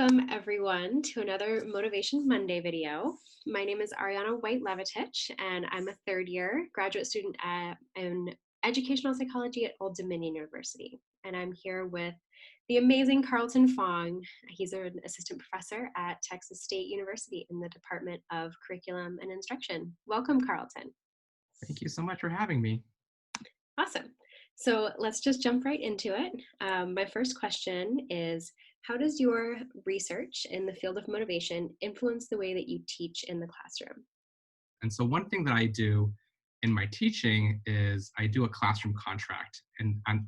Welcome everyone to another Motivation Monday video. My name is Arianna White-Levatich and I'm a third year graduate student in educational psychology at Old Dominion University. And I'm here with the amazing Carlton Fong. He's an assistant professor at Texas State University in the Department of Curriculum and Instruction. Welcome, Carlton. Thank you so much for having me. Awesome. So let's just jump right into it. My first question is, how does your research in the field of motivation influence the way that you teach in the classroom? And so one thing that I do in my teaching is I do a classroom contract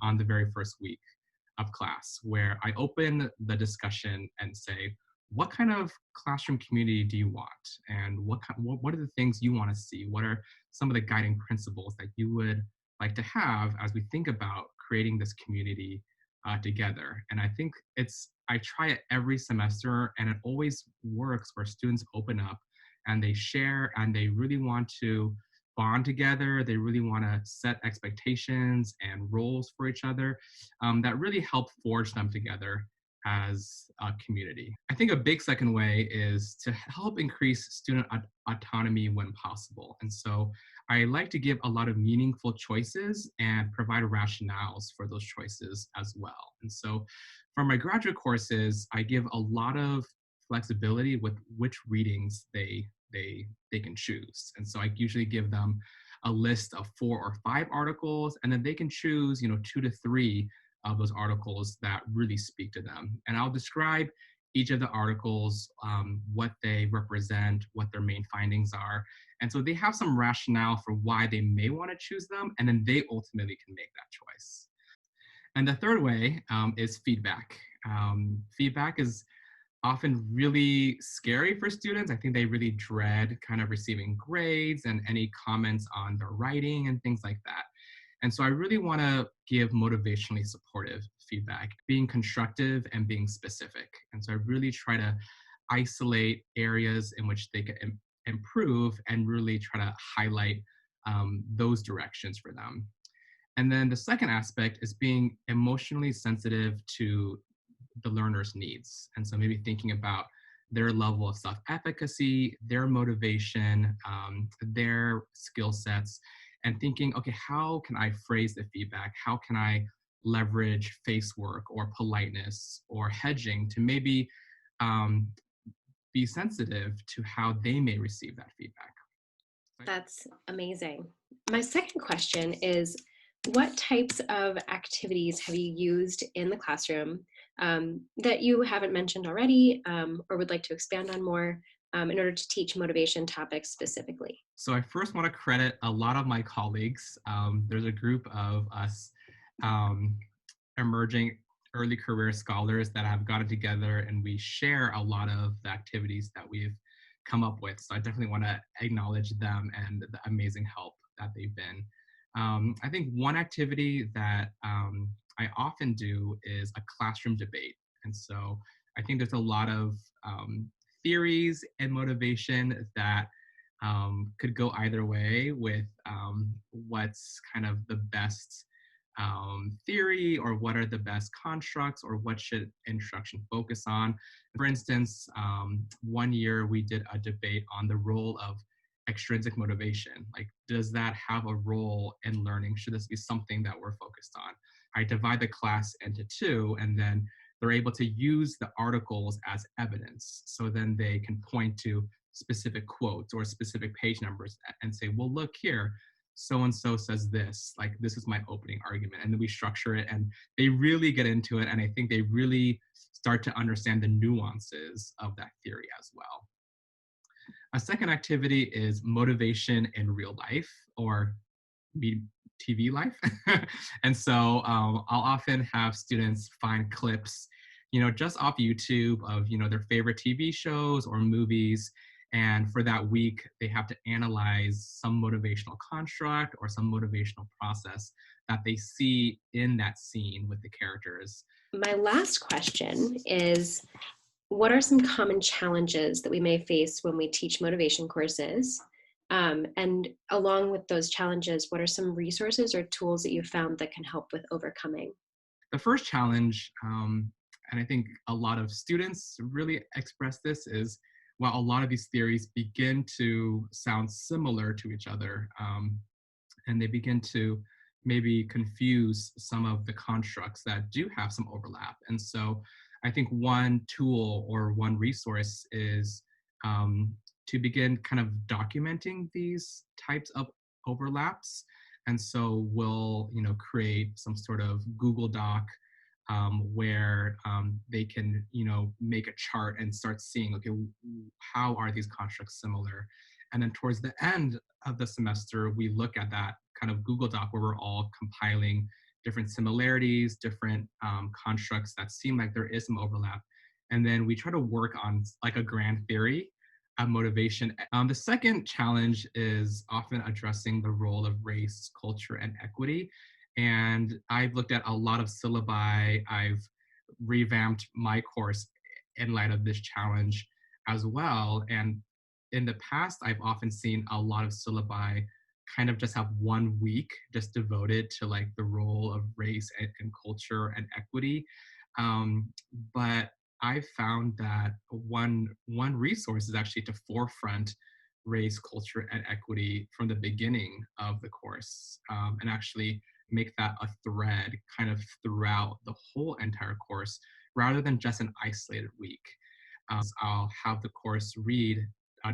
on the very first week of class, where I open the discussion and say, what kind of classroom community do you want? And what are the things you want to see? What are some of the guiding principles that you would like to have as we think about creating this community together? And I think I try it every semester, and it always works where students open up and they share and they really want to bond together. They really want to set expectations and roles for each other that really help forge them together as a community. I think a big second way is to help increase student autonomy when possible. And so I like to give a lot of meaningful choices and provide rationales for those choices as well. And so for my graduate courses, I give a lot of flexibility with which readings they can choose. And so I usually give them a list of 4 or 5 articles, and then they can choose, 2 to 3 of those articles that really speak to them. And I'll describe each of the articles, what they represent, what their main findings are. And so they have some rationale for why they may want to choose them, and then they ultimately can make that choice. And the third way is feedback. Feedback is often really scary for students. I think they really dread kind of receiving grades and any comments on their writing and things like that. And so I really want to give motivationally supportive feedback, being constructive and being specific. And so I really try to isolate areas in which they can improve and really try to highlight those directions for them. And then the second aspect is being emotionally sensitive to the learner's needs. And so maybe thinking about their level of self-efficacy, their motivation, their skill sets, and thinking, okay, how can I phrase the feedback? How can I leverage face work or politeness or hedging to maybe be sensitive to how they may receive that feedback? That's amazing. My second question is, what types of activities have you used in the classroom that you haven't mentioned already or would like to expand on more in order to teach motivation topics specifically? So I first want to credit a lot of my colleagues. There's a group of us emerging early career scholars that have gotten together, and we share a lot of the activities that we've come up with. So I definitely want to acknowledge them and the amazing help that they've been. I think one activity that I often do is a classroom debate. And so I think there's a lot of theories and motivation that could go either way with what's kind of the best theory, or what are the best constructs, or what should instruction focus on. For instance, one year we did a debate on the role of extrinsic motivation. Like, does that have a role in learning? Should this be something that we're focused on? I divide the class into 2, and then they're able to use the articles as evidence. So then they can point to specific quotes or specific page numbers and say, well, look here, so-and-so says this, like, this is my opening argument. And then we structure it, and they really get into it. And I think they really start to understand the nuances of that theory as well. A second activity is motivation in real life, or TV life. And so I'll often have students find clips, just off YouTube of, their favorite TV shows or movies. And for that week, they have to analyze some motivational construct or some motivational process that they see in that scene with the characters. My last question is, what are some common challenges that we may face when we teach motivation courses? And along with those challenges, what are some resources or tools that you found that can help with overcoming? The first challenge And I think a lot of students really express this is while a lot of these theories begin to sound similar to each other, and they begin to maybe confuse some of the constructs that do have some overlap. And so I think one tool or one resource is to begin kind of documenting these types of overlaps. And so we'll, create some sort of Google Doc where they can, make a chart and start seeing, okay, how are these constructs similar? And then towards the end of the semester, we look at that kind of Google Doc where we're all compiling different similarities, different constructs that seem like there is some overlap. And then we try to work on like a grand theory of motivation. The second challenge is often addressing the role of race, culture, and equity. And I've looked at a lot of syllabi. I've revamped my course in light of this challenge as well. And in the past, I've often seen a lot of syllabi kind of just have 1 week just devoted to like the role of race and culture and equity. But I found that one resource is actually to forefront race, culture, and equity from the beginning of the course, and actually make that a thread kind of throughout the whole entire course rather than just an isolated week. I'll have the course read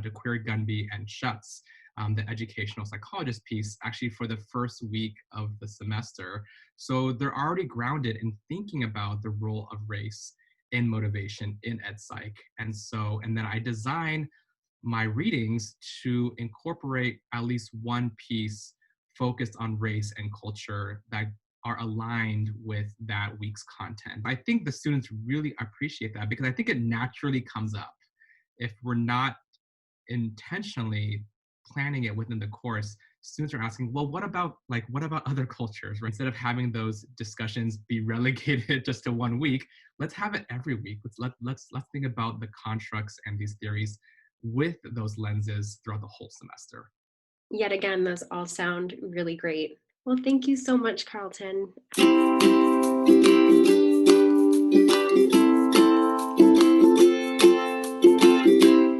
De Queer Gunby and Schutz, the educational psychologist piece, actually for the first week of the semester. So they're already grounded in thinking about the role of race in motivation in ed psych. And then I design my readings to incorporate at least one piece focused on race and culture that are aligned with that week's content. I think the students really appreciate that because I think it naturally comes up. If we're not intentionally planning it within the course, students are asking, well, what about other cultures, right? Instead of having those discussions be relegated just to 1 week, let's have it every week. Let's think about the constructs and these theories with those lenses throughout the whole semester. Yet again, those all sound really great. Well, thank you so much, Carlton.